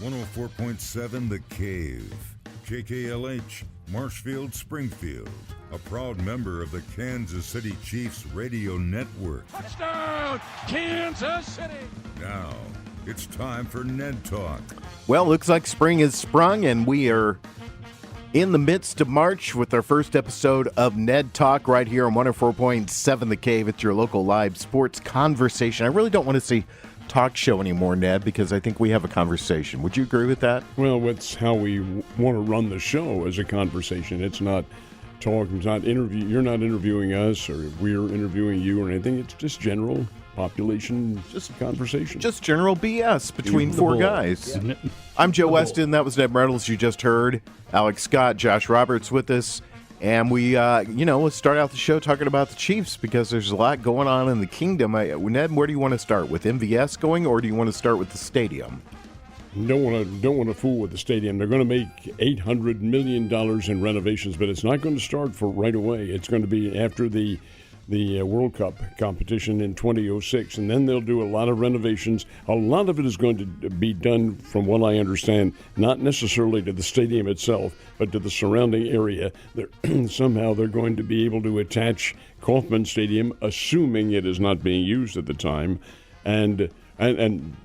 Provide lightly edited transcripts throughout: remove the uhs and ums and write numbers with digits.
104.7 The Cave. KKLH, Marshfield, Springfield. A proud member of the Kansas City Chiefs radio network. Touchdown, Kansas City! Now, it's time for Ned Talk. Well, looks like spring has sprung, and we are in the midst of March with our first episode of Ned Talk right here on 104.7 The Cave. It's your local live sports conversation. I really don't want to say talk show anymore, Ned, because I think we have a conversation. Would you agree with that? Well, it's how we want to run the show as a conversation. It's not talk. It's not interview. You're not interviewing us, or we're interviewing you, or anything. It's just general population, just conversation. Just general BS between four guys. Yeah. I'm Joe Westen. That was Ned Reynolds you just heard. Alex Scott, Josh Roberts with us. And we, let's start out the show talking about the Chiefs because there's a lot going on in the kingdom. Ned, where do you want to start? With MVS going, or do you want to start with the stadium? Don't want to fool with the stadium. They're going to make $800 million in renovations, but it's not going to start for right away. It's going to be after the World Cup competition in 2006, and then they'll do a lot of renovations. A lot of it is going to be done, from what I understand, not necessarily to the stadium itself, but to the surrounding area. Somehow they're going to be able to attach Kauffman Stadium, assuming it is not being used at the time, and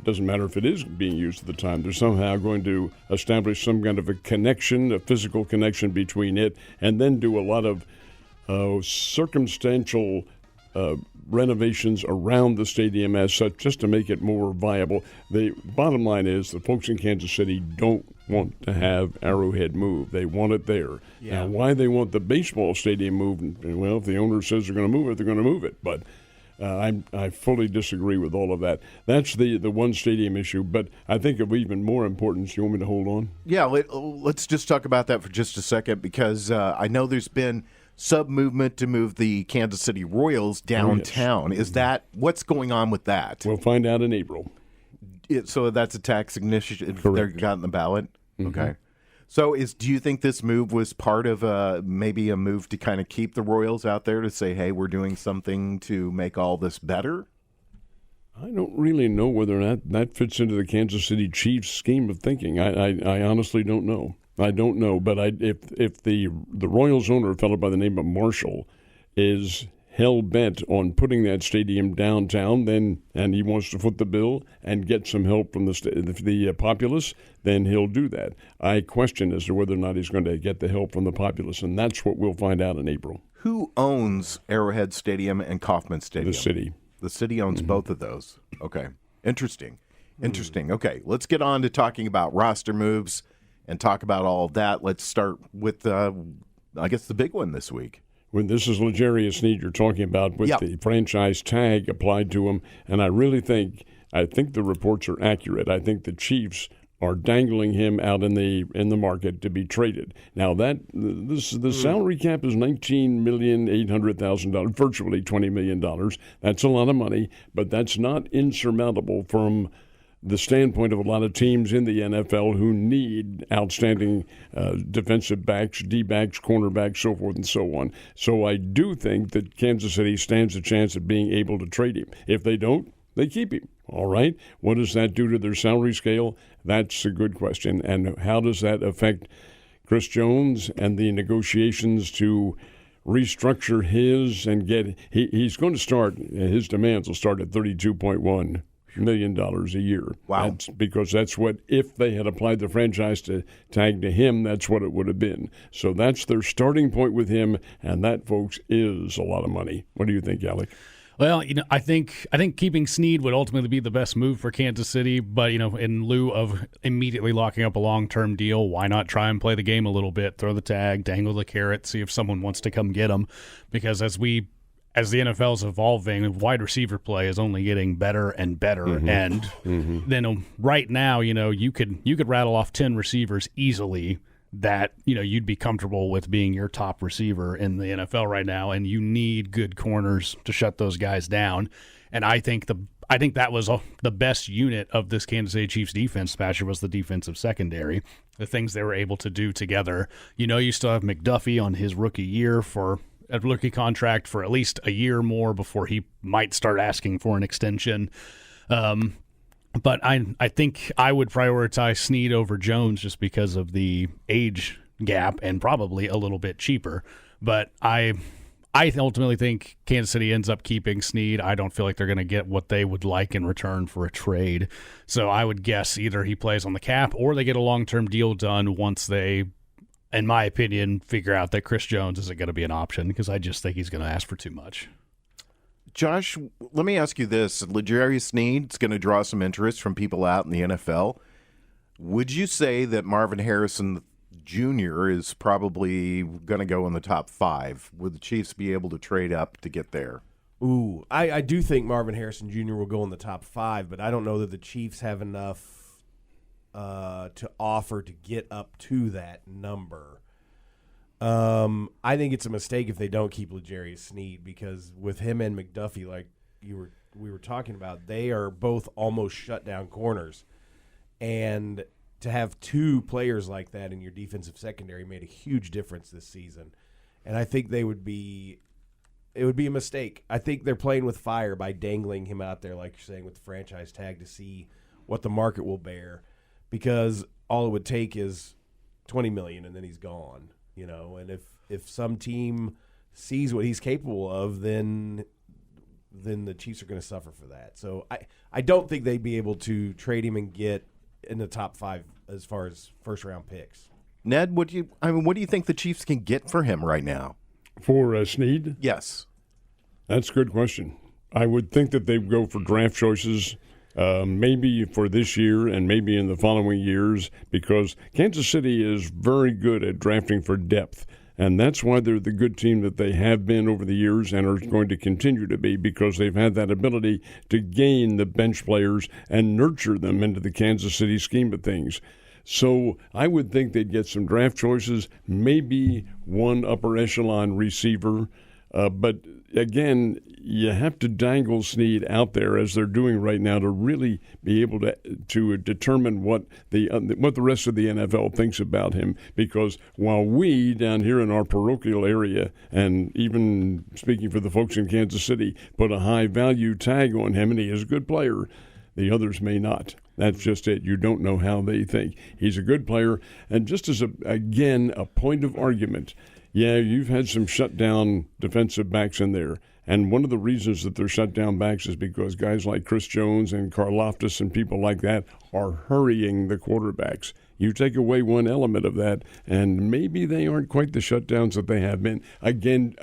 doesn't matter if it is being used at the time. They're somehow going to establish some kind of a connection, a physical connection between it, and then do a lot of circumstantial renovations around the stadium as such, just to make it more viable. The bottom line is the folks in Kansas City don't want to have Arrowhead moved. They want it there. Yeah. Now, why they want the baseball stadium moved, well, if the owner says they're going to move it, they're going to move it. But I fully disagree with all of that. That's the one stadium issue. But I think of even more importance. You want me to hold on? Yeah, let's just talk about that for just a second, because I know there's been sub-movement to move the Kansas City Royals downtown. Oh, yes. Is that what's going on with that? We'll find out in April. So that's a tax ignition. They're got in the ballot. Mm-hmm. Okay. So do you think this move was part of maybe a move to kind of keep the Royals out there, to say, hey, we're doing something to make all this better? I don't really know whether or not that fits into the Kansas City Chiefs scheme of thinking. I honestly don't know. I don't know, but if the Royals owner, a fellow by the name of Marshall, is hell-bent on putting that stadium downtown, and he wants to foot the bill and get some help from the populace, then he'll do that. I question as to whether or not he's going to get the help from the populace, and that's what we'll find out in April. Who owns Arrowhead Stadium and Kauffman Stadium? The city. The city owns both of those. Okay. Interesting. Okay, let's get on to talking about roster moves and talk about all of that. Let's start with, I guess, the big one this week. When this is L'Jarius Sneed you're talking about, with the franchise tag applied to him, and I think the reports are accurate. I think the Chiefs are dangling him out in the market to be traded. Now the salary cap is $19,800,000, virtually $20 million. That's a lot of money, but that's not insurmountable from the standpoint of a lot of teams in the NFL who need outstanding defensive backs, D-backs, cornerbacks, so forth and so on. So I do think that Kansas City stands a chance of being able to trade him. If they don't, they keep him. All right? What does that do to their salary scale? That's a good question. And how does that affect Chris Jones and the negotiations to restructure his and get – he's going to start – his demands will start at $32.1 million a year. Wow. Because that's what, if they had applied the franchise tag to him, that's what it would have been. So that's their starting point with him, and that, folks, is a lot of money. What do you think, Alec? Well, I think keeping Sneed would ultimately be the best move for Kansas City, but in lieu of immediately locking up a long-term deal, why not try and play the game a little bit, throw the tag, dangle the carrot, see if someone wants to come get him, because as the NFL is evolving, wide receiver play is only getting better and better. Mm-hmm. And then right now, you could rattle off 10 receivers easily that you'd be comfortable with being your top receiver in the NFL right now, and you need good corners to shut those guys down. And I think that was the best unit of this Kansas City Chiefs defense, Patcher, was the defensive secondary. The things they were able to do together. You still have McDuffie on his rookie year for a rookie contract for at least a year more before he might start asking for an extension. But I think I would prioritize Snead over Jones just because of the age gap and probably a little bit cheaper. But I ultimately think Kansas City ends up keeping Snead. I don't feel like they're going to get what they would like in return for a trade. So I would guess either he plays on the cap or they get a long-term deal done once they, in my opinion, figure out that Chris Jones isn't going to be an option, because I just think he's going to ask for too much. Josh, let me ask you this. L'Jarius Snead's going to draw some interest from people out in the NFL. Would you say that Marvin Harrison Jr. is probably going to go in the top 5? Would the Chiefs be able to trade up to get there? Ooh, I do think Marvin Harrison Jr. will go in the top 5, but I don't know that the Chiefs have enough to offer to get up to that number. I think it's a mistake if they don't keep L'Jarius Snead, because with him and McDuffie, like we were talking about, they are both almost shutdown corners, and to have two players like that in your defensive secondary made a huge difference this season. And I think it would be a mistake. I think they're playing with fire by dangling him out there, like you're saying, with the franchise tag to see what the market will bear, because all it would take is $20 million and then he's gone. And if some team sees what he's capable of, then the Chiefs are going to suffer for that. So I don't think they'd be able to trade him and get in the top 5 as far as first round picks. Ned, what do you think the Chiefs can get for him right now? For Snead? Yes. That's a good question. I would think that they'd go for draft choices, maybe for this year and maybe in the following years, because Kansas City is very good at drafting for depth. And that's why they're the good team that they have been over the years and are going to continue to be, because they've had that ability to gain the bench players and nurture them into the Kansas City scheme of things. So I would think they'd get some draft choices, maybe one upper echelon receiver. But again, you have to dangle Snead out there, as they're doing right now, to really be able to determine what the rest of the NFL thinks about him. Because while we down here in our parochial area, and even speaking for the folks in Kansas City, put a high value tag on him, and he is a good player, the others may not. That's just it. You don't know how they think. He's a good player, and just as a point of argument. Yeah, you've had some shutdown defensive backs in there. And one of the reasons that they're shutdown backs is because guys like Chris Jones and Karlaftis and people like that are hurrying the quarterbacks. You take away one element of that, and maybe they aren't quite the shutdowns that they have been. Again,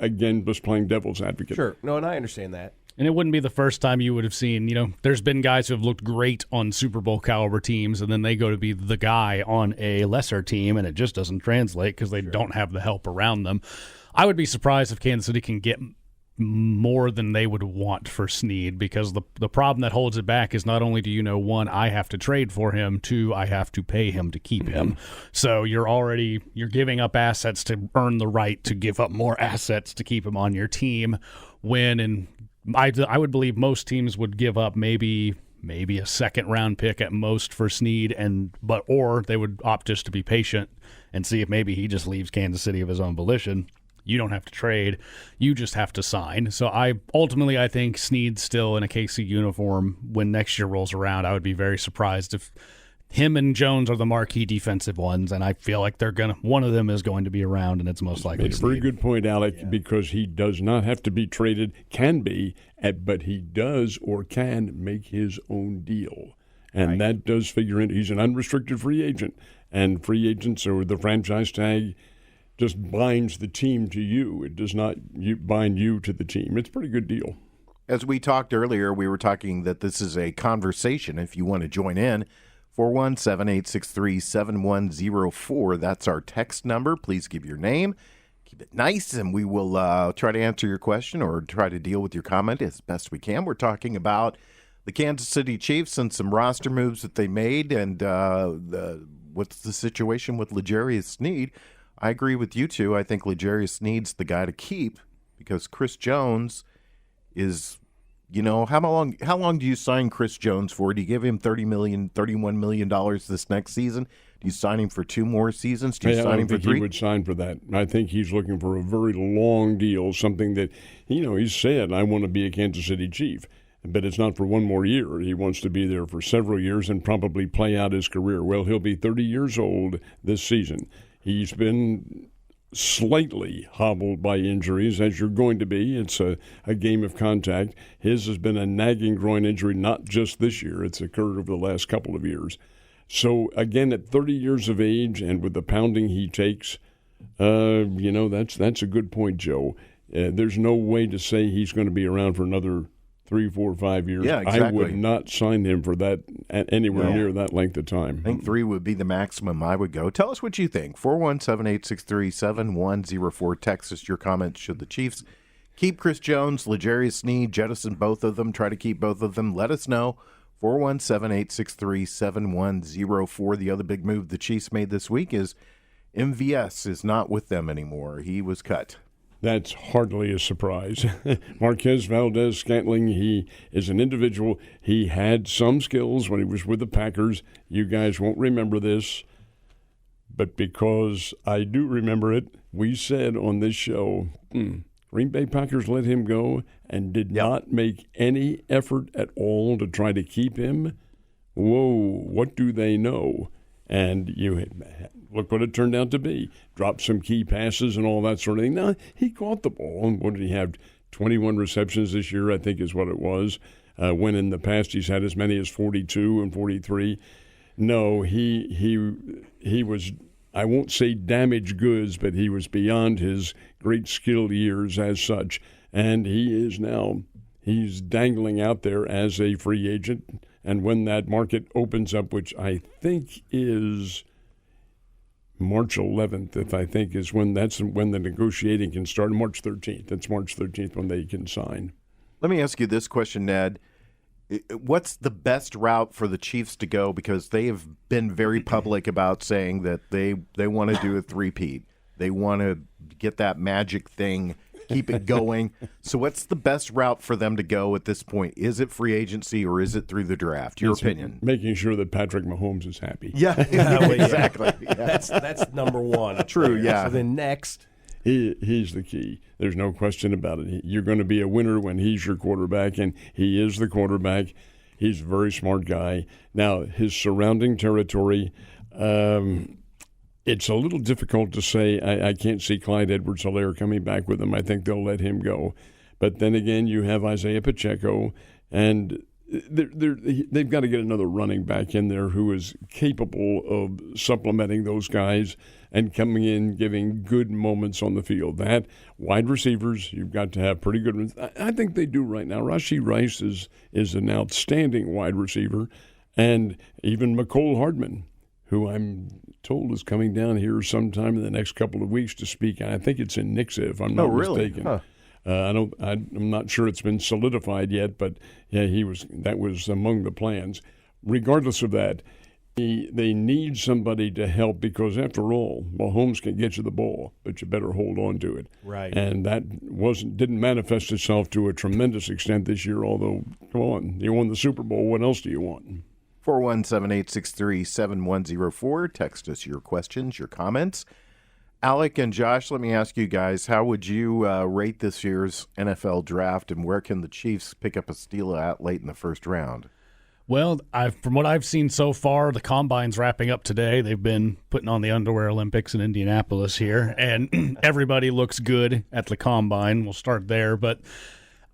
just playing devil's advocate. Sure. No, and I understand that. And it wouldn't be the first time you would have seen, there's been guys who have looked great on Super Bowl caliber teams, and then they go to be the guy on a lesser team, and it just doesn't translate because they don't have the help around them. I would be surprised if Kansas City can get more than they would want for Snead, because the problem that holds it back is not only do one, I have to trade for him, 2, I have to pay him to keep him. So you're giving up assets to earn the right to give up more assets to keep him on your team, I would believe most teams would give up maybe a second-round pick at most for Snead, or they would opt just to be patient and see if maybe he just leaves Kansas City of his own volition. You don't have to trade. You just have to sign. So I think Snead's still in a KC uniform when next year rolls around. I would be very surprised if him and Jones are the marquee defensive ones, and I feel like one of them is going to be around, and it's most likely It's a very good point, Alec, because he does not have to be traded, but he does or can make his own deal. And that does figure in. He's an unrestricted free agent, and free agents, or the franchise tag, just binds the team to you. It does not bind you to the team. It's a pretty good deal. As we talked earlier, we were talking that this is a conversation. If you want to join in, 417-863-7104. That's our text number. Please give your name. Keep it nice, and we will try to answer your question or try to deal with your comment as best we can. We're talking about the Kansas City Chiefs and some roster moves that they made, and what's the situation with L'Jarius Snead. I agree with you two. I think L'Jarius Snead's the guy to keep, because Chris Jones is... how long do you sign Chris Jones for? Do you give him $31 million this next season? Do you sign him for 2 more seasons? Do you sign him for 3? I don't think he would sign for that. I think he's looking for a very long deal, something that, he said, I want to be a Kansas City Chief. but it's not for one more year. He wants to be there for several years and probably play out his career. Well, he'll be 30 years old this season. He's been slightly hobbled by injuries, as you're going to be. It's a game of contact. His has been a nagging groin injury, not just this year. It's occurred over the last couple of years. So, again, at 30 years of age and with the pounding he takes, that's a good point, Joe. There's no way to say he's going to be around for another 3, 4, 5 years. Yeah, exactly. I would not sign him for that anywhere near that length of time. I think 3 would be the maximum I would go. Tell us what you think. 417-863-7104. Text us your comments. Should the Chiefs keep Chris Jones, L'Jarius Sneed, jettison both of them, try to keep both of them? Let us know. 417-863-7104. The other big move the Chiefs made this week is MVS is not with them anymore. He was cut. That's hardly a surprise. Marquez Valdez-Scantling, he is an individual. He had some skills when he was with the Packers. You guys won't remember this, but because I do remember it, we said on this show, Green Bay Packers let him go and did not make any effort at all to try to keep him. Whoa, what do they know? And you look what it turned out to be. Dropped some key passes and all that sort of thing. Now, he caught the ball. And what did he have? 21 receptions this year, I think is what it was. When in the past he's had as many as 42 and 43. No, he was, I won't say damaged goods, but he was beyond his great skill years as such. And he's dangling out there as a free agent. And when that market opens up, which I think is March 11th, is when the negotiating can start. March 13th. It's March 13th when they can sign. Let me ask you this question, Ned. What's the best route for the Chiefs to go? Because they have been very public about saying that they want to do a three-peat. They want to get that magic thing, keep it going. So what's the best route for them to go at this point? Is it free agency or is it through the draft? Your opinion. Making sure that Patrick Mahomes is happy. Yeah, exactly. Yeah. That's number one. True, there. yeah. So then next. He's the key. There's no question about it. You're going to be a winner when he's your quarterback, and he is the quarterback. He's a very smart guy. Now, his surrounding territory, it's a little difficult to say. I can't see Clyde Edwards-Helaire coming back with him. I think they'll let him go. But then again, you have Isaiah Pacheco, and they've got to get another running back in there who is capable of supplementing those guys and coming in, giving good moments on the field. That wide receivers, you've got to have pretty good ones. I think they do right now. Rashee Rice is an outstanding wide receiver, and even McCole Hardman, who I'm told is coming down here sometime in the next couple of weeks to speak. I think it's in Nixa, if I'm not mistaken. Huh. I'm not sure it's been solidified yet, but yeah, that was among the plans. Regardless of that, they need somebody to help because, after all, Mahomes can get you the ball, but you better hold on to it. Right. And that didn't manifest itself to a tremendous extent this year. Although, come on, you won the Super Bowl. What else do you want? 417-863-7104. Text us your questions, your comments. Alec and Josh, let me ask you guys, how would you rate this year's NFL draft, and where can the Chiefs pick up a steal at late in the first round? Well, from what I've seen so far, the Combine's wrapping up today. They've been putting on the Underwear Olympics in Indianapolis here, and everybody looks good at the Combine. We'll start there, but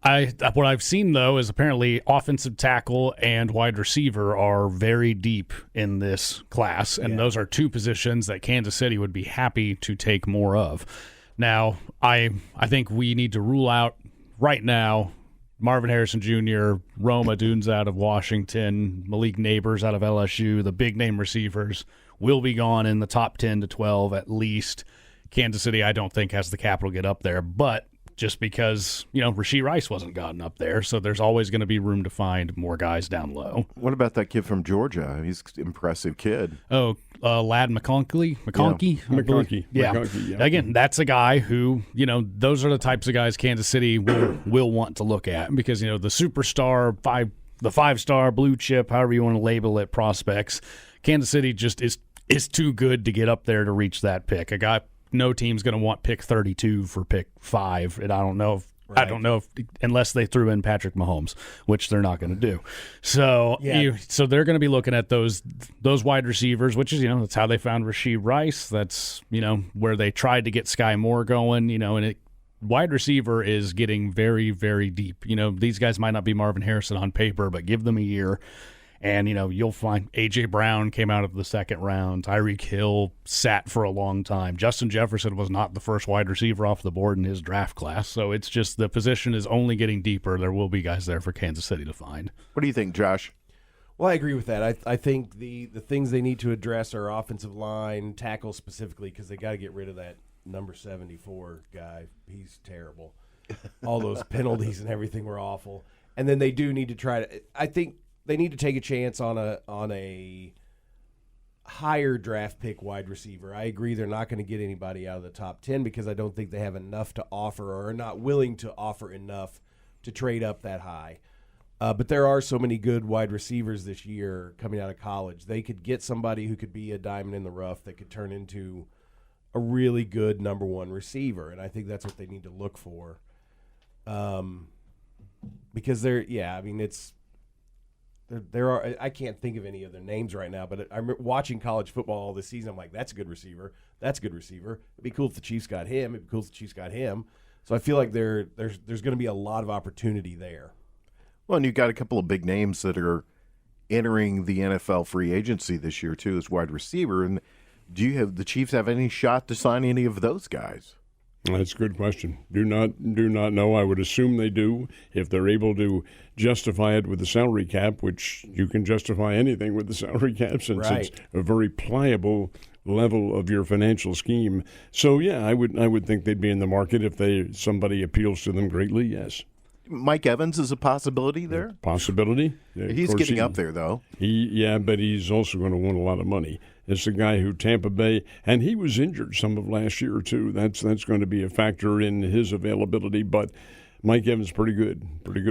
what I've seen, though, is apparently offensive tackle and wide receiver are very deep in this class, and those are two positions that Kansas City would be happy to take more of. Now, I think we need to rule out right now Marvin Harrison Jr., Rome Odunze out of Washington, Malik Neighbors out of LSU, the big-name receivers will be gone in the top 10 to 12 at least. Kansas City, I don't think, has the capital to get up there, but just because, Rashee Rice wasn't gotten up there, so there's always going to be room to find more guys down low. What about that kid from Georgia? He's an impressive kid. Oh, Lad McConkey. Yeah. McConkey, yeah. Again, that's a guy who, those are the types of guys Kansas City will want to look at because, the superstar, the five-star blue chip, however you want to label it, prospects, Kansas City just is too good to get up there to reach that pick. A guy no team's going to want pick 32 for pick 5, and I don't know if I don't know unless they threw in Patrick Mahomes, which they're not going to do. So, so they're going to be looking at those wide receivers, which is that's how they found Rashee Rice. That's where they tried to get Sky Moore going. And wide receiver is getting very, very deep. These guys might not be Marvin Harrison on paper, but give them a year. And, you'll find A.J. Brown came out of the second round. Tyreek Hill sat for a long time. Justin Jefferson was not the first wide receiver off the board in his draft class. So it's just the position is only getting deeper. There will be guys there for Kansas City to find. What do you think, Josh? Well, I agree with that. I think the things they need to address are offensive line, tackle specifically, because they got to get rid of that number 74 guy. He's terrible. All those penalties and everything were awful. And then they do need to try to – I think – they need to take a chance on a higher draft pick wide receiver. I agree they're not going to get anybody out of the top 10 because I don't think they have enough to offer or are not willing to offer enough to trade up that high. But there are so many good wide receivers this year coming out of college. They could get somebody who could be a diamond in the rough that could turn into a really good number one receiver, and I think that's what they need to look for. Because there are. I can't think of any other names right now, but I'm watching college football all this season. I'm like, that's a good receiver. That's a good receiver. It'd be cool if the Chiefs got him. It'd be cool if the Chiefs got him. So I feel like there's going to be a lot of opportunity there. Well, and you've got a couple of big names that are entering the NFL free agency this year too as wide receiver. And do the Chiefs have any shot to sign any of those guys? That's a good question. Do not know. I would assume they do if they're able to justify it with the salary cap, which you can justify anything with the salary cap since it's a very pliable level of your financial scheme. So yeah, I would think they'd be in the market if somebody appeals to them greatly. Yes. Mike Evans is a possibility there. Possibility. He's getting up there though. But he's also going to want a lot of money. It's the guy who Tampa Bay, and he was injured some of last year too. That's going to be a factor in his availability. But Mike Evans, pretty good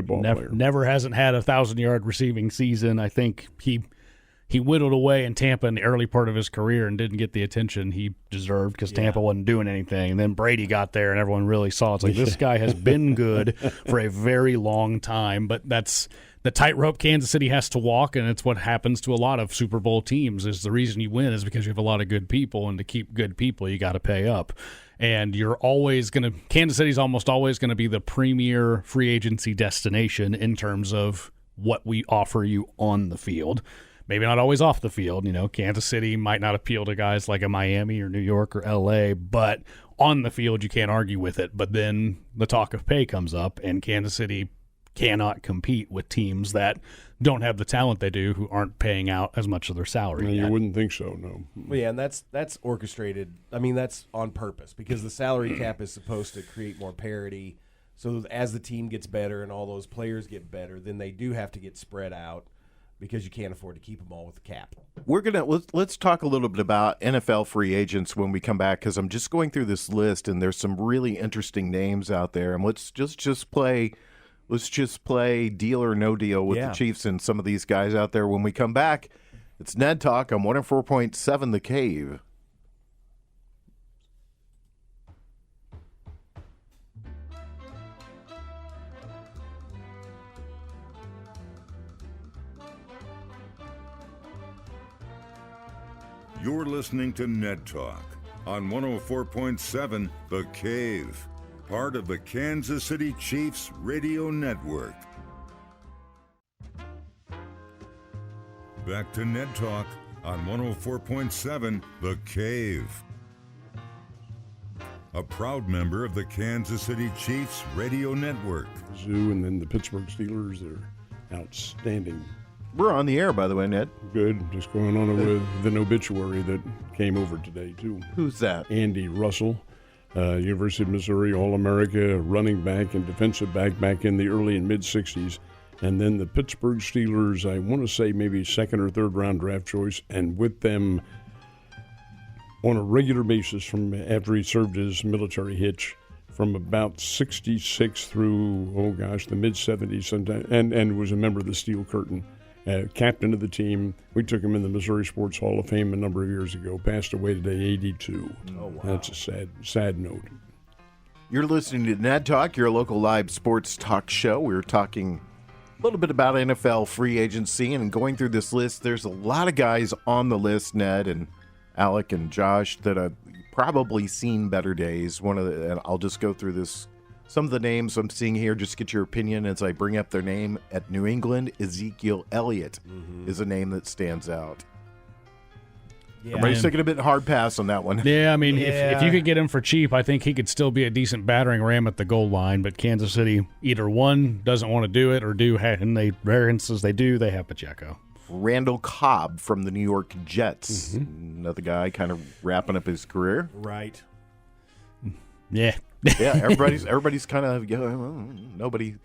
ball player. Never hasn't had a 1,000-yard receiving season. I think he whittled away in Tampa in the early part of his career and didn't get the attention he deserved because Tampa wasn't doing anything. And then Brady got there, and everyone really saw it's like this guy has been good for a very long time. But that's the tightrope Kansas City has to walk, and it's what happens to a lot of Super Bowl teams. Is the reason you win is because you have a lot of good people, and to keep good people, you got to pay up. And you're always going to – Kansas City's almost always going to be the premier free agency destination in terms of what we offer you on the field. Maybe not always off the field. Kansas City might not appeal to guys like a Miami or New York or L.A., but on the field you can't argue with it. But then the talk of pay comes up, and Kansas City cannot compete with teams that don't have the talent they do who aren't paying out as much of their salary. No, you wouldn't think so, no. Well, yeah, and that's orchestrated. I mean, that's on purpose because the salary cap is supposed to create more parity. So as the team gets better and all those players get better, then they do have to get spread out because you can't afford to keep them all with the cap. Let's talk a little bit about NFL free agents when we come back, because I'm just going through this list and there's some really interesting names out there. And let's just play deal or no deal with the Chiefs and some of these guys out there. When we come back, it's Ned Talk on 104.7 The Cave. You're listening to Ned Talk on 104.7 The Cave, part of the Kansas City Chiefs radio network. Back to Ned Talk on 104.7 The Cave. A proud member of the Kansas City Chiefs radio network. Zoo and then the Pittsburgh Steelers, they're outstanding. We're on the air, by the way, Ned. Good. Just going on with an obituary that came over today, too. Who's that? Andy Russell, University of Missouri, All-America, running back and defensive back in the early and mid-'60s. And then the Pittsburgh Steelers, I want to say maybe second or third round draft choice, and with them on a regular basis from after he served his military hitch from about 66 through, the mid-'70s, sometime, and was a member of the Steel Curtain. Captain of the team. We took him in the Missouri Sports Hall of Fame a number of years ago. Passed away today, 82. Oh, wow. That's a sad note. You're listening to Ned Talk, your local live sports talk show. We're talking a little bit about NFL free agency and going through this list. There's a lot of guys on the list, Ned and Alec and Josh, that have probably seen better days. And I'll just go through this. Some of the names I'm seeing here, just get your opinion as I bring up their name. At New England, Ezekiel Elliott is a name that stands out. Yeah. Everybody's taking a bit hard pass on that one. Yeah, I mean, if you could get him for cheap, I think he could still be a decent battering ram at the goal line. But Kansas City, either one, doesn't want to do it or do, and they, rare instances they do, they have Pacheco. Randall Cobb from the New York Jets. Another guy kind of wrapping up his career. Right. Yeah. Yeah, everybody's kind of nobody.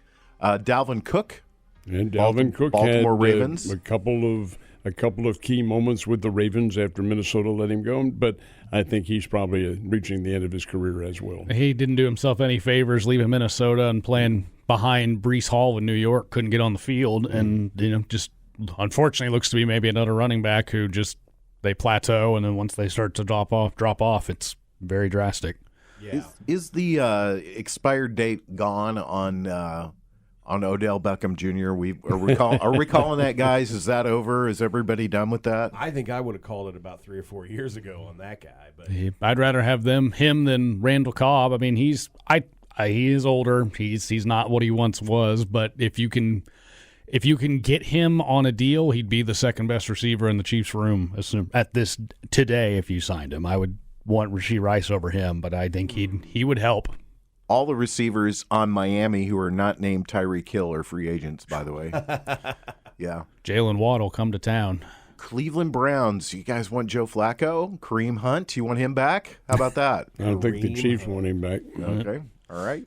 Dalvin Cook. And Dalvin Cook Baltimore had Ravens. a couple of key moments with the Ravens after Minnesota let him go, but I think he's probably reaching the end of his career as well. He didn't do himself any favors leaving Minnesota and playing behind Breece Hall in New York. Couldn't get on the field, and just unfortunately looks to be maybe another running back who just they plateau, and then once they start to drop off, it's very drastic. Yeah. Is the expired date gone on Odell Beckham Jr.? Are we calling that, guys? Is that over? Is everybody done with that? I think I would have called it about 3 or 4 years ago on that guy. But I'd rather have him than Randall Cobb. I mean, he is older. He's not what he once was. But if you can get him on a deal, he'd be the second best receiver in the Chiefs' room at this today. If you signed him, I would want Rashee Rice over him, but I think he would help. All the receivers on Miami who are not named Tyreek Hill are free agents, by the way. Yeah. Jalen Waddle come to town. Cleveland Browns. You guys want Joe Flacco? Kareem Hunt? You want him back? How about that? I don't think the Chiefs want him back. Okay. All right.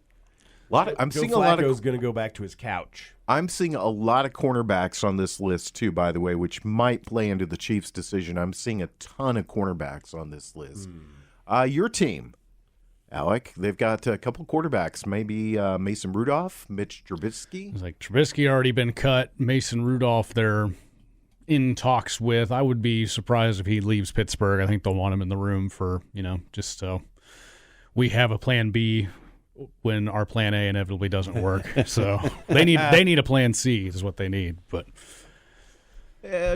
Joe Flacco's going to go back to his couch. I'm seeing a lot of cornerbacks on this list, too, by the way, which might play into the Chiefs' decision. I'm seeing a ton of cornerbacks on this list. Your team, Alec, they've got a couple quarterbacks, maybe Mason Rudolph, Mitch Trubisky. It's like Trubisky already been cut. Mason Rudolph, they're in talks with. I would be surprised if he leaves Pittsburgh. I think they'll want him in the room for, just so we have a plan B when our plan A inevitably doesn't work. So they need a plan C is what they need. But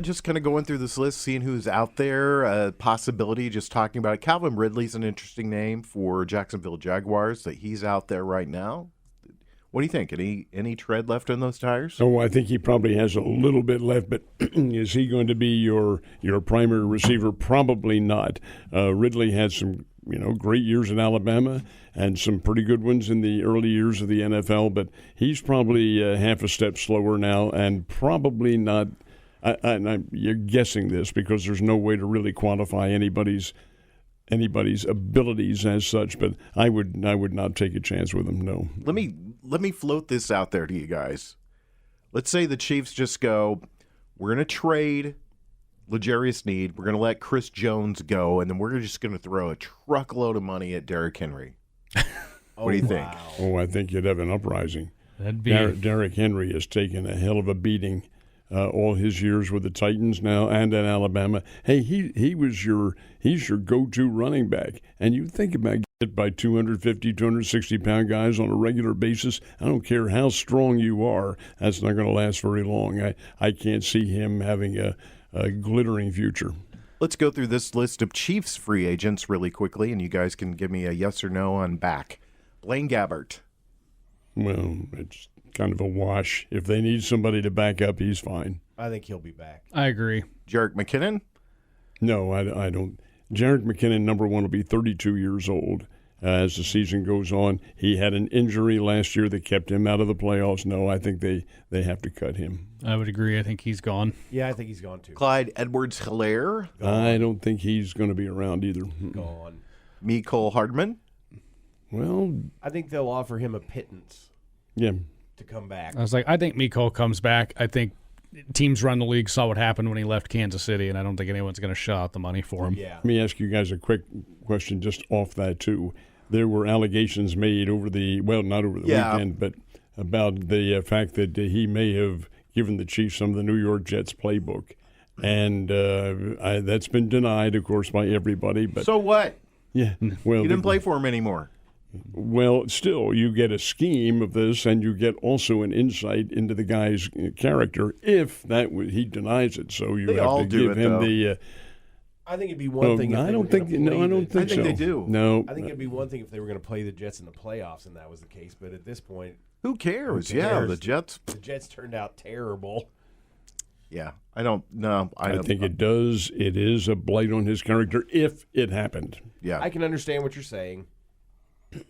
just kind of going through this list, seeing who's out there, possibility, just talking about it. Calvin Ridley's an interesting name for Jacksonville Jaguars, that he's out there right now. What do you think? Any tread left on those tires? Oh, I think he probably has a little bit left, but is he going to be your primary receiver? Probably not. Ridley had some great years in Alabama and some pretty good ones in the early years of the NFL, but he's probably half a step slower now and probably not. You're guessing this because there's no way to really quantify anybody's abilities as such, but I would not take a chance with him. No. Let me float this out there to you guys. Let's say the Chiefs just go, we're going to trade L'Jarius Sneed, we're going to let Chris Jones go, and then we're just going to throw a truckload of money at Derrick Henry. What do you think? Oh, I think you'd have an uprising. that'd be Derrick Henry has taken a hell of a beating all his years with the Titans now and in Alabama. Hey, he's your go-to running back. And you think about it by 250, 260-pound guys on a regular basis. I don't care how strong you are. That's not going to last very long. I can't see him having a glittering future. Let's go through this list of Chiefs free agents really quickly, and you guys can give me a yes or no on back. Blaine Gabbert. Well, it's kind of a wash. If they need somebody to back up, he's fine. I think he'll be back. I agree. Jerick McKinnon? No, I don't. Jerick McKinnon, number one, will be 32 years old as the season goes on. He had an injury last year that kept him out of the playoffs. No, I think they have to cut him. I would agree. I think he's gone. Yeah, I think he's gone too. Clyde Edwards-Helaire? I don't think he's going to be around either. Gone. Mecole Hardman? Well, I think they'll offer him a pittance yeah. to come back. I think Mecole comes back. I think teams run the league saw what happened when he left Kansas City, and I don't think anyone's going to shell out the money for him. Yeah. Let me ask you guys a quick question just off that, too. There were allegations made not over the weekend, but about the fact that he may have given the Chiefs some of the New York Jets playbook. And that's been denied, of course, by everybody. But So what? yeah, well, You didn't play for him anymore. Well, still, you get a scheme of this, and you get also an insight into the guy's character. If he denies it, so you have to give him the. I think it'd be one thing. I don't think. No, I don't think so. I think they do. No, I think it'd be one thing if they were going to play the Jets in the playoffs, and that was the case. But at this point, who cares? Yeah, the Jets. The Jets turned out terrible. Yeah, I don't know. I think it does. It is a blight on his character if it happened. Yeah, I can understand what you're saying.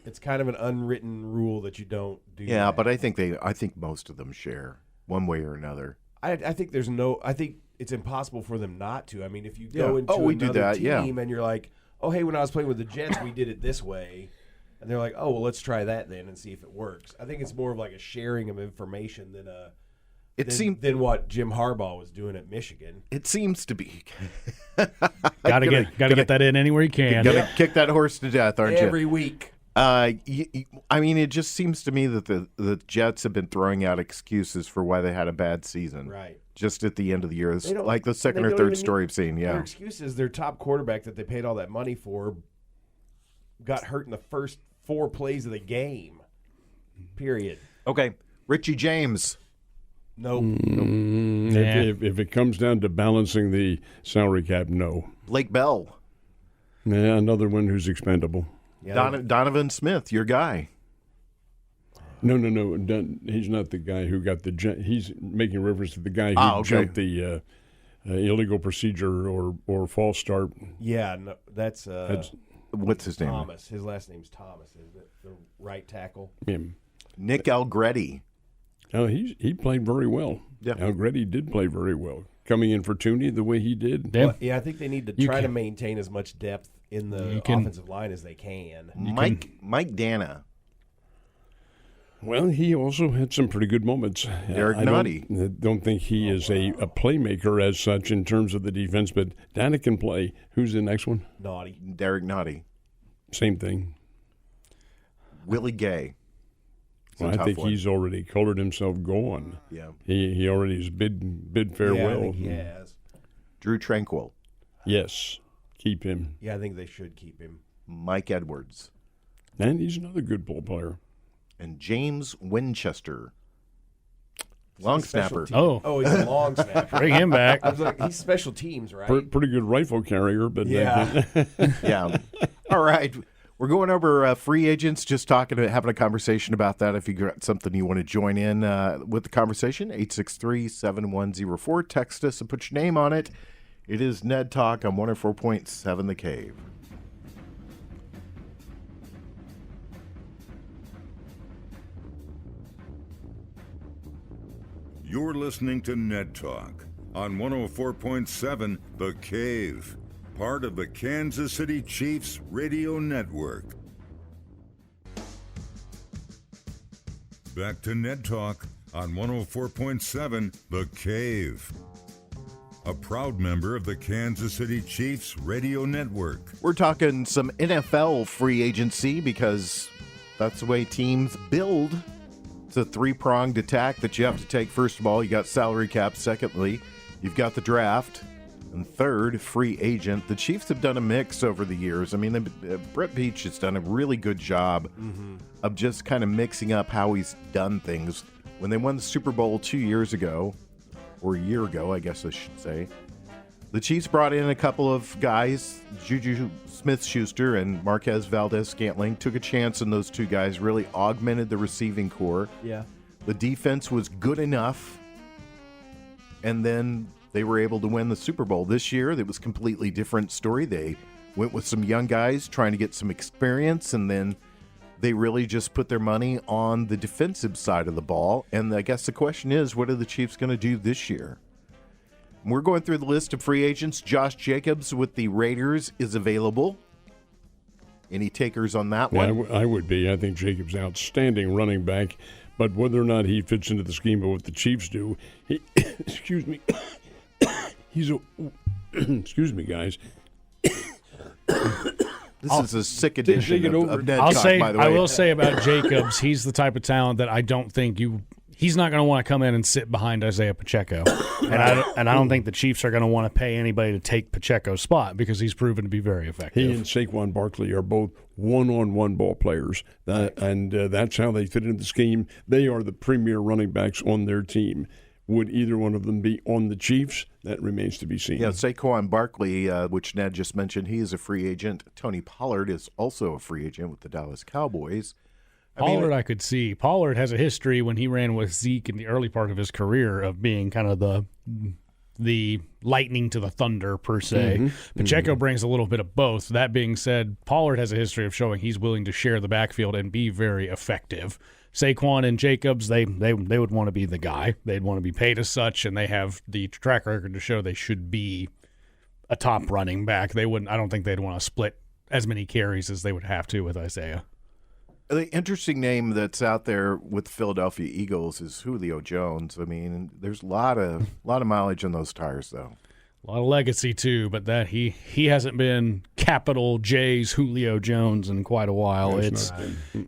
It's kind of an unwritten rule that you don't do. Yeah, that. but I think most of them share one way or another. I think I think it's impossible for them not to. I mean, if you go into another team and you're like, oh, hey, when I was playing with the Jets, we did it this way. And they're like, oh, well, let's try that then and see if it works. I think it's more of like a sharing of information than what Jim Harbaugh was doing at Michigan. It seems to be. Gotta get that in anywhere you can. Gotta kick that horse to death, aren't you? Every week. I mean, it just seems to me that the Jets have been throwing out excuses for why they had a bad season. Right. Just at the end of the year. It's like the second or third story I've seen, yeah. Their excuse is their top quarterback that they paid all that money for got hurt in the first 4 plays of the game. Period. Okay. Richie James. Nope. If it comes down to balancing the salary cap, no. Blake Bell. Yeah, another one who's expendable. Yeah, Donovan Smith, your guy. No. He's not the guy who got the. He's making reference to the guy who jumped the illegal procedure or false start. Yeah, no, that's what's his name? Thomas. His last name's Thomas. Is it the right tackle? Him. Nick Algretti. Oh, he played very well. Yeah, Algretti did play very well. Coming in for Tooney the way he did. Well, yeah, I think they need to try to maintain as much depth in the offensive line as they can. Mike Dana. Well, he also had some pretty good moments. Derek Nottie. I don't think he is a playmaker as such in terms of the defense, but Dana can play. Who's the next one? Derek Nottie. Same thing. Willie Gay. Well, I think he's already colored himself gone. Yeah. He already has bid farewell. Yeah, I think he has. Drew Tranquil. Yes. Keep him. Yeah, I think they should keep him. Mike Edwards. And he's another good ball player. And James Winchester. Long snapper. Oh, he's a long snapper. Bring him back. I was like, he's special teams, right? Pretty good rifle carrier, but yeah. Yeah. All right. We're going over free agents, just having a conversation about that. If you got something you want to join in with the conversation, 863-7104. Text us and put your name on it. It is Ned Talk on 104.7 The Cave. You're listening to Ned Talk on 104.7 The Cave, part of the Kansas City Chiefs radio network. Back to Ned Talk on 104.7 The Cave, a proud member of the Kansas City Chiefs radio network. We're talking some NFL free agency because that's the way teams build. It's a 3-pronged attack that you have to take. First of all, you got salary cap. Secondly, you've got the draft. And third, free agent. The Chiefs have done a mix over the years. I mean, Brett Beach has done a really good job of just kind of mixing up how he's done things. When they won the Super Bowl 2 years ago, or a year ago, I guess I should say, the Chiefs brought in a couple of guys, Juju Smith-Schuster and Marquez Valdez-Scantling, took a chance on those two guys, really augmented the receiving core. Yeah. The defense was good enough, and then they were able to win the Super Bowl. This year, it was a completely different story. They went with some young guys trying to get some experience, and then they really just put their money on the defensive side of the ball. And I guess the question is, what are the Chiefs going to do this year? We're going through the list of free agents. Josh Jacobs with the Raiders is available. Any takers on that one? I would be. I think Jacobs outstanding running back, but whether or not he fits into the scheme of what the Chiefs do, excuse me, he's a excuse me, guys. This is a sick edition of Ned I'll Talk, say, by the way. I will say about Jacobs, he's the type of talent that I don't think you he's not going to want to come in and sit behind Isaiah Pacheco. and I don't think the Chiefs are going to want to pay anybody to take Pacheco's spot because he's proven to be very effective. He and Saquon Barkley are both one-on-one ball players, and that's how they fit into the scheme. They are the premier running backs on their team. Would either one of them be on the Chiefs? That remains to be seen. Yeah, Saquon Barkley, which Ned just mentioned, he is a free agent. Tony Pollard is also a free agent with the Dallas Cowboys. I could see. Pollard has a history when he ran with Zeke in the early part of his career of being kind of the lightning to the thunder, per se. Pacheco brings a little bit of both. That being said, Pollard has a history of showing he's willing to share the backfield and be very effective. Saquon and Jacobs, they would want to be the guy. They'd want to be paid as such, and they have the track record to show they should be a top running back. They wouldn't. I don't think they'd want to split as many carries as they would have to with Isaiah. The interesting name that's out there with the Philadelphia Eagles is Julio Jones. I mean, there's a lot of mileage on those tires, though. A lot of legacy too, but that he hasn't been capital J's Julio Jones in quite a while.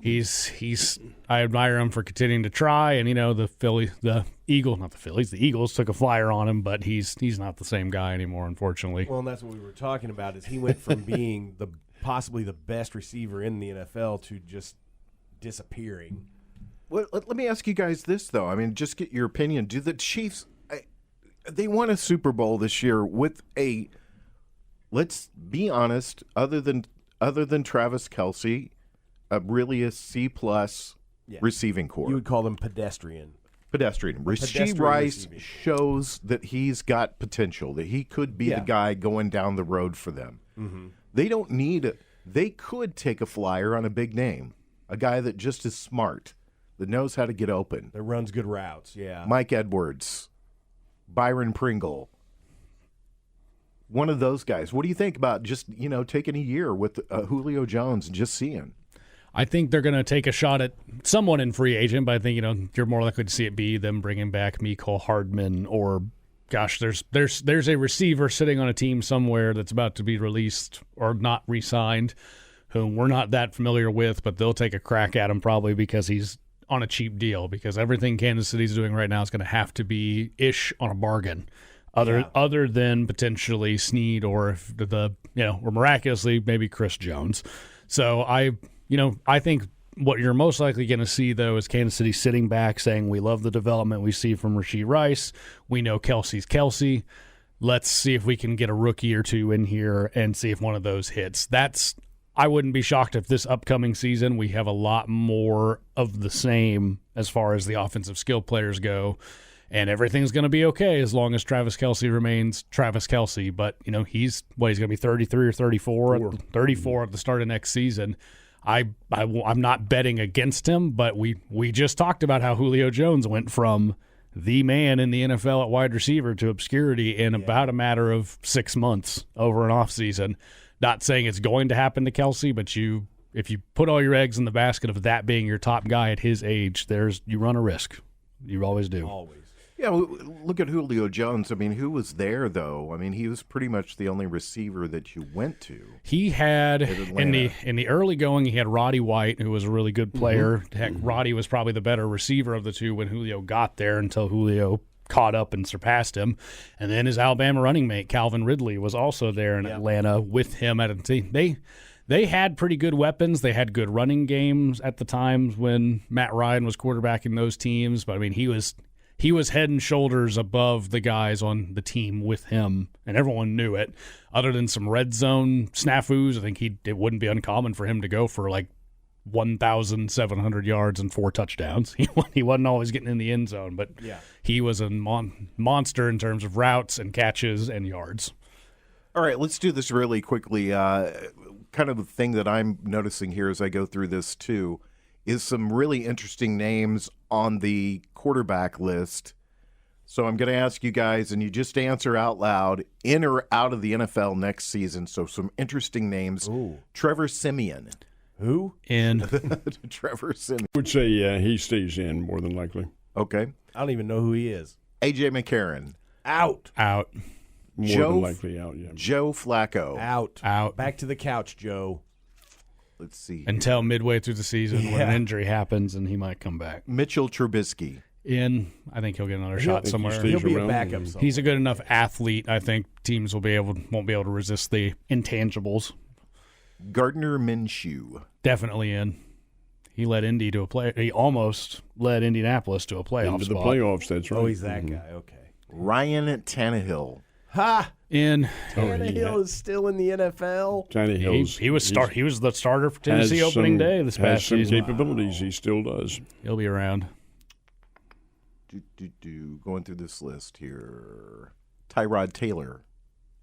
He's I admire him for continuing to try, and the Eagles took a flyer on him, but he's not the same guy anymore, unfortunately. Well, and that's what we were talking about. Is he went from being possibly the best receiver in the NFL to just disappearing. Well, let me ask you guys this, though. I mean, just get your opinion. Do the Chiefs, they won a Super Bowl this year with let's be honest, other than Travis Kelce, really a C-plus receiving core. You would call them pedestrian. Rasheed Rice shows that he's got potential, that he could be the guy going down the road for them. Mm-hmm. They could take a flyer on a big name, a guy that just is smart, that knows how to get open. That runs good routes, yeah. Mike Edwards, Byron Pringle, one of those guys. What do you think about just, taking a year with Julio Jones and just seeing? I think they're going to take a shot at someone in free agent, but I think, you're more likely to see it be them bringing back Mecole Hardman or gosh, there's a receiver sitting on a team somewhere that's about to be released or not re-signed, whom we're not that familiar with, but they'll take a crack at him probably because he's on a cheap deal, because everything Kansas City's doing right now is going to have to be ish on a bargain, other than potentially Snead or or miraculously maybe Chris Jones. So I think what you're most likely going to see, though, is Kansas City sitting back saying, we love the development we see from Rasheed Rice. We know Kelsey's Kelsey. Let's see if we can get a rookie or two in here and see if one of those hits. I wouldn't be shocked if this upcoming season we have a lot more of the same as far as the offensive skill players go, and everything's going to be okay as long as Travis Kelce remains Travis Kelce. But, he's going to be 33 or 34 at the start of next season. I'm not betting against him, but we just talked about how Julio Jones went from the man in the NFL at wide receiver to obscurity in about a matter of 6 months over an offseason. Not saying it's going to happen to Kelce, but if you put all your eggs in the basket of that being your top guy at his age, you run a risk. You always do. Always. Yeah, look at Julio Jones. I mean, who was there, though? I mean, he was pretty much the only receiver that you went to. He had, in the early going, he had Roddy White, who was a really good player. Mm-hmm. Heck, Roddy was probably the better receiver of the two when Julio got there until Julio caught up and surpassed him. And then his Alabama running mate, Calvin Ridley, was also there in Atlanta with him at a team. They had pretty good weapons. They had good running games at the times when Matt Ryan was quarterbacking those teams. But, I mean, he was head and shoulders above the guys on the team with him, and everyone knew it. Other than some red zone snafus, I think it wouldn't be uncommon for him to go for like 1,700 yards and 4 touchdowns. He wasn't always getting in the end zone, but he was a monster in terms of routes and catches and yards. All right, let's do this really quickly. Kind of the thing that I'm noticing here as I go through this too is some really interesting names on the quarterback list. So I'm going to ask you guys, and you just answer out loud, in or out of the NFL next season. So some interesting names. Ooh. Trevor Siemian. Who? In. Trevor Siemian. I would say he stays in more than likely. Okay. I don't even know who he is. A.J. McCarron. Out. More than likely out, yeah. Joe Flacco. Out. Back to the couch, Joe. Let's see. Until midway through the season when an injury happens and he might come back. Mitchell Trubisky. I think he'll get another shot somewhere. He'll be a backup somewhere. He's a good enough athlete. I think teams won't be able to resist the intangibles. Gardner Minshew. Definitely in. He led Indy to a play. He almost led Indianapolis to a playoff Into the spot. playoffs, that's right. Oh, he's that guy. Okay. Ryan Tannehill. Ha! In. Tannehill is still in the NFL. He was the starter for Tennessee opening day this past season. season. Capabilities, he still does. He'll be around. Going through this list here. Tyrod Taylor.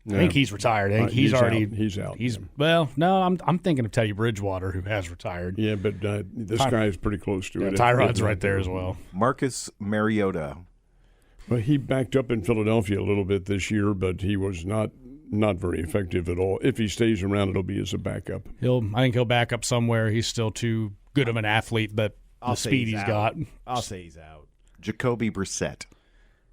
I think he's retired. I think he's already out. Well, no, I'm thinking of Teddy Bridgewater, who has retired. Yeah, but this guy is pretty close to it. Tyrod's right there as well. Marcus Mariota. Well, he backed up in Philadelphia a little bit this year, but he was not very effective at all. If he stays around, it'll be as a backup. I think he'll back up somewhere. He's still too good of an athlete, but the speed he's got. I'll say he's out. Jacoby Brissett.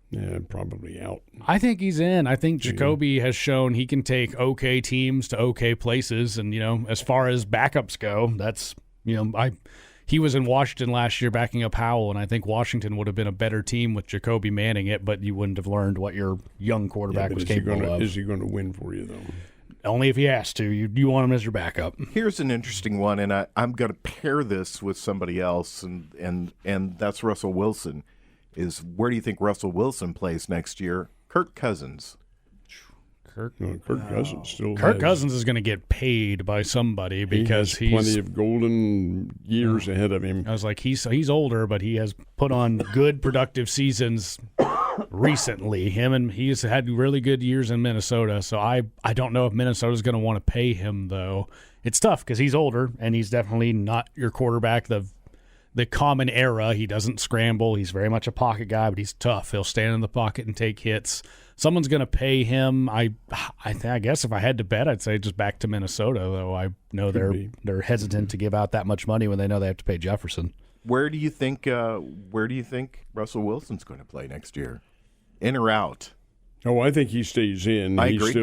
Yeah, probably out. I think he's in. I think Jacoby has shown he can take okay teams to okay places, and as far as backups go, that's he was in Washington last year backing up Howell, and I think Washington would have been a better team with Jacoby manning it, but you wouldn't have learned what your young quarterback was capable of. Is he going to win for you though? Only if he has to. You want him as your backup. Here's an interesting one, and I'm going to pair this with somebody else, and that's Russell Wilson. Where do you think Russell Wilson plays next year? Kirk Cousins. Kirk Cousins still. Kirk Cousins is going to get paid by somebody because he's plenty of golden years ahead of him. I was like, he's older, but he has put on good, productive seasons recently. He's had really good years in Minnesota. So I don't know if Minnesota's going to want to pay him though. It's tough because he's older and he's definitely not your quarterback. The common era. He doesn't scramble. He's very much a pocket guy, but he's tough. He'll stand in the pocket and take hits. Someone's going to pay him. I guess if I had to bet, I'd say just back to Minnesota, though I know they're hesitant to give out that much money when they know they have to pay Jefferson. Where do you think Russell Wilson's going to play next year? In or out? Oh, I think he stays in. I agree.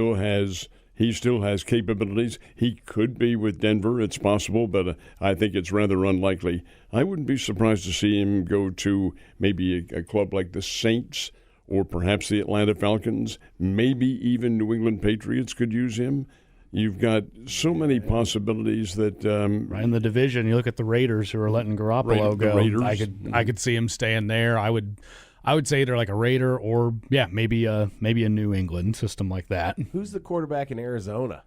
He still has capabilities. He could be with Denver. It's possible, but I think it's rather unlikely. I wouldn't be surprised to see him go to maybe a club like the Saints or perhaps the Atlanta Falcons. Maybe even New England Patriots could use him. You've got so many possibilities that right in the division. You look at the Raiders who are letting Garoppolo go. Raiders. I could see him staying there. I would say they're like a Raider or maybe a New England system like that. Who's the quarterback in Arizona?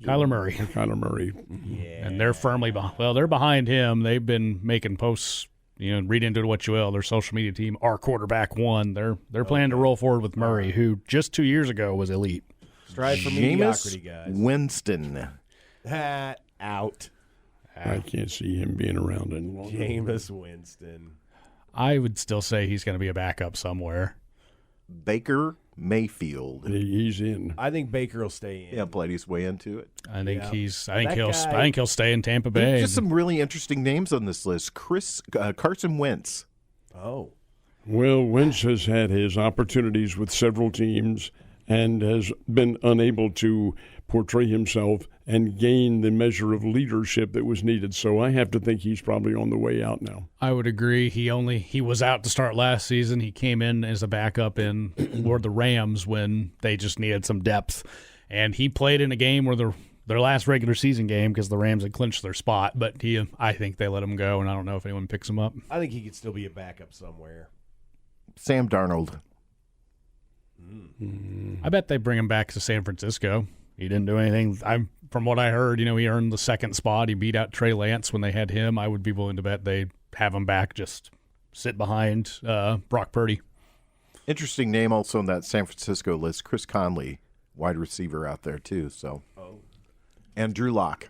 Kyler Murray. Yeah. And they're firmly behind. Well, they're behind him. They've been making posts, read into it what you will. Their social media team, our quarterback won. They're planning to roll forward with Murray, who just 2 years ago was elite. Strive for mediocrity, guys. Winston. Out. I can't see him being around any longer. Jameis Winston. I would still say he's going to be a backup somewhere. Baker Mayfield. He's in. I think Baker will stay in. Yeah, played his way into it. I think he'll stay in Tampa Bay. Just some really interesting names on this list. Carson Wentz. Oh. Well, Wentz has had his opportunities with several teams and has been unable to portray himself and gain the measure of leadership that was needed. So I have to think he's probably on the way out now. I would agree. He was out to start last season. He came in as a backup in the Rams when they just needed some depth. And he played in a game where their last regular season game because the Rams had clinched their spot. But I think they let him go, and I don't know if anyone picks him up. I think he could still be a backup somewhere. Sam Darnold. I bet they bring him back to San Francisco. He didn't do anything. From what I heard, he earned the second spot. He beat out Trey Lance when they had him. I would be willing to bet they have him back, just sit behind Brock Purdy. Interesting name also on that San Francisco list. Chris Conley, wide receiver out there too. And Drew Lock.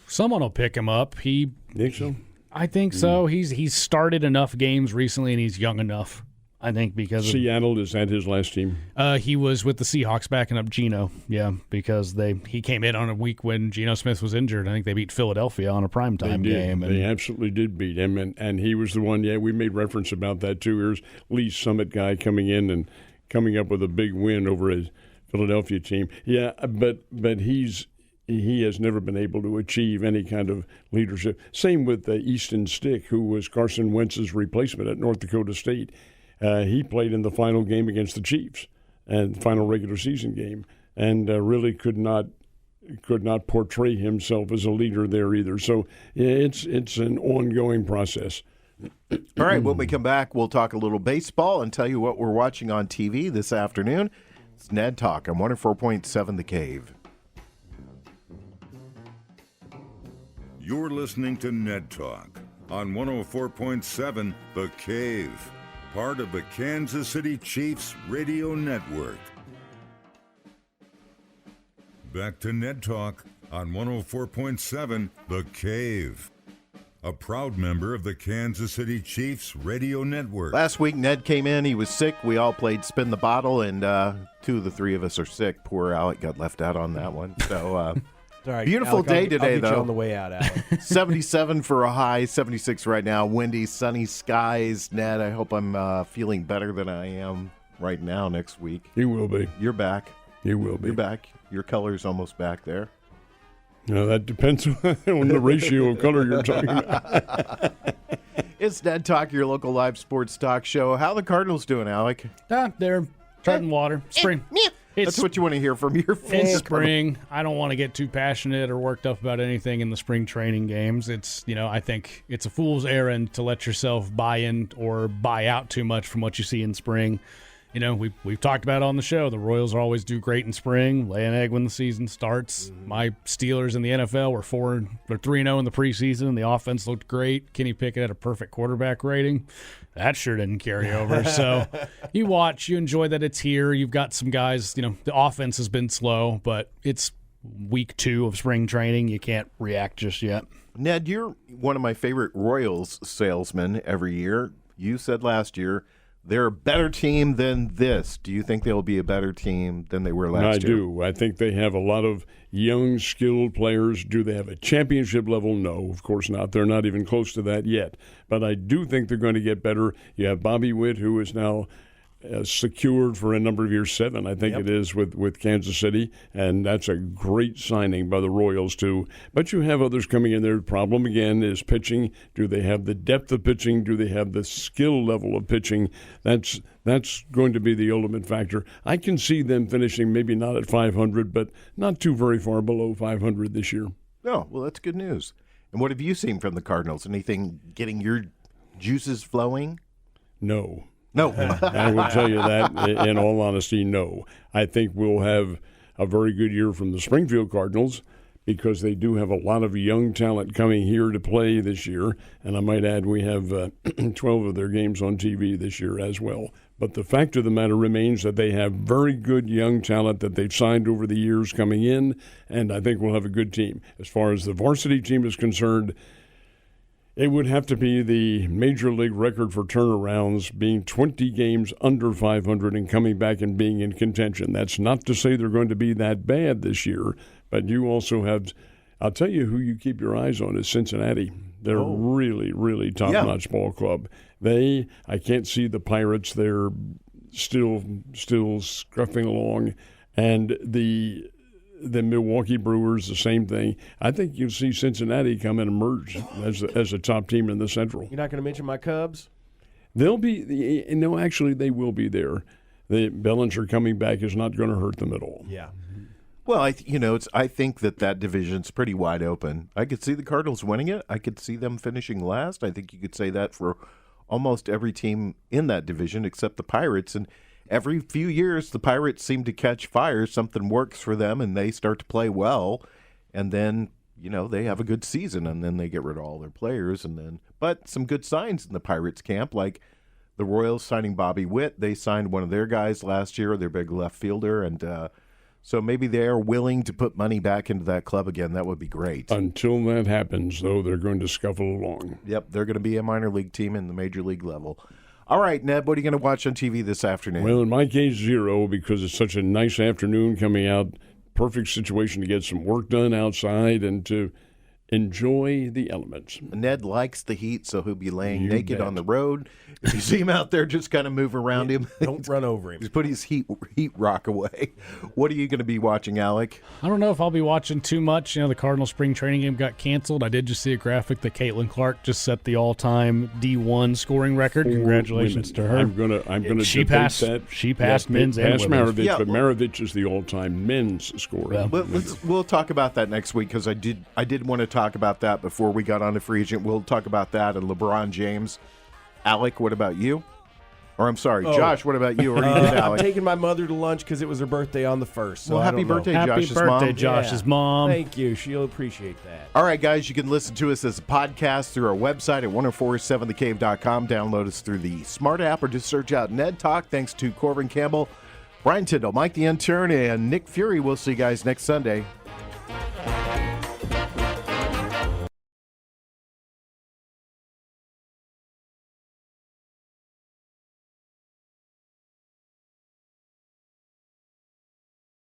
Someone will pick him up. Think so? I think so. He's started enough games recently, and he's young enough. I think because Seattle, is that his last team? He was with the Seahawks backing up Geno. Yeah, because he came in on a week when Geno Smith was injured. I think they beat Philadelphia on a primetime game. They absolutely did beat him, and he was the one. Yeah, we made reference about that too. Here's Lee Summit guy coming in and coming up with a big win over his Philadelphia team. Yeah, but he's he has never been able to achieve any kind of leadership. Same with Easton Stick, who was Carson Wentz's replacement at North Dakota State. He played in the final game against the Chiefs, and final regular season game, and really could not portray himself as a leader there either. So it's an ongoing process. All right, when we come back, we'll talk a little baseball and tell you what we're watching on TV this afternoon. It's Ned Talk on 104.7 The Cave. You're listening to Ned Talk on 104.7 The Cave, part of the Kansas City Chiefs radio network. Back to Ned Talk on 104.7 The Cave, a proud member of the Kansas City Chiefs radio network. Last week, Ned came in. He was sick. We all played Spin the Bottle, and 2 of the 3 of us are sick. Poor Alec got left out on that one. So, All right, beautiful Alec, day today, I'll get though. you on the way out, Alec. 77 for a high, 76 right now. Windy, sunny skies. Ned, I hope I'm feeling better than I am right now next week. You will be. You're back. You will be. You're back. Your color's almost back there. No, that depends on the ratio of color you're talking about. It's Ned Talk, your local live sports talk show. How the Cardinals doing, Alec? They're treading water. Spring. That's what you want to hear from your It's fans. spring. I don't want to get too passionate or worked up about anything in the spring training games. It's, I think it's a fool's errand to let yourself buy in or buy out too much from what you see in spring. We've talked about it on the show. The Royals always do great in spring, lay an egg when the season starts. My Steelers in the NFL were 3-0 in the preseason. The offense looked great. Kenny Pickett had a perfect quarterback rating. That sure didn't carry over. So you watch, you enjoy that it's here. You've got some guys, the offense has been slow, but it's week 2 of spring training. You can't react just yet. Ned, you're one of my favorite Royals salesmen every year. You said last year they're a better team than this. Do you think they'll be a better team than they were last year? I do. I think they have a lot of young, skilled players. Do they have a championship level? No, of course not. They're not even close to that yet. But I do think they're going to get better. You have Bobby Witt, who is now secured for a number of years, 7, I think it is, with Kansas City, and that's a great signing by the Royals, too. But you have others coming in there. The problem, again, is pitching. Do they have the depth of pitching? Do they have the skill level of pitching? That's going to be the ultimate factor. I can see them finishing maybe not at 500, but not too very far below 500 this year. Oh, well, that's good news. And what have you seen from the Cardinals? Anything getting your juices flowing? No. No. I will tell you that, in all honesty, no. I think we'll have a very good year from the Springfield Cardinals because they do have a lot of young talent coming here to play this year. And I might add we have 12 of their games on TV this year as well. But the fact of the matter remains that they have very good young talent that they've signed over the years coming in, and I think we'll have a good team. As far as the varsity team is concerned, it would have to be the major league record for turnarounds, being 20 games under 500 and coming back and being in contention. That's not to say they're going to be that bad this year, but you also have – I'll tell you who you keep your eyes on is Cincinnati. They're really, really top-notch ball club. I can't see the Pirates. They're still scruffing along. And the Milwaukee Brewers, the same thing. I think you'll see Cincinnati come and emerge as a top team in the Central. You're not going to mention my Cubs? They'll be – no, actually, they will be there. The Bellinger coming back is not going to hurt them at all. Yeah. Well, I think that division's pretty wide open. I could see the Cardinals winning it. I could see them finishing last. I think you could say that for almost every team in that division except the Pirates. And every few years, the Pirates seem to catch fire. Something works for them, and they start to play well. And then, they have a good season, and then they get rid of all their players. But some good signs in the Pirates camp, like the Royals signing Bobby Witt. They signed one of their guys last year, their big left fielder, and so maybe they're willing to put money back into that club again. That would be great. Until that happens, though, they're going to scuffle along. Yep, they're going to be a minor league team in the major league level. All right, Ned, what are you going to watch on TV this afternoon? Well, in my case, 0, because it's such a nice afternoon coming out. Perfect situation to get some work done outside and to enjoy the elements. Ned likes the heat, so he'll be laying You naked bet. on the road. If you see him out there, just kind of move around him. Don't run over him. He's put his heat rock away. What are you going to be watching, Alec? I don't know if I'll be watching too much. The Cardinal spring training game got canceled. I did just see a graphic that Caitlin Clark just set the all-time D1 scoring record. Congratulations to her. I'm gonna She debate passed- that. she passed men's and passed women's. Maravich, Yeah, but well- Maravich is the all-time men's scorer. Yeah. We'll talk about that next week because I did want to talk about that before we got on to free agent. We'll talk about that and LeBron James. Alec, what about you? Or I'm sorry, Josh, what about you? Or you did I'm Alec? taking my mother to lunch because it was her birthday on the 1st. So Well, I happy don't know. birthday, Happy Josh's birthday, mom. Josh's mom. Thank you. She'll appreciate that. All right, guys, you can listen to us as a podcast through our website at 1047thecave.com. Download us through the Smart app or just search out Ned Talk. Thanks to Corbin Campbell, Brian Tyndall, Mike the Intern, and Nick Fury. We'll see you guys next Sunday.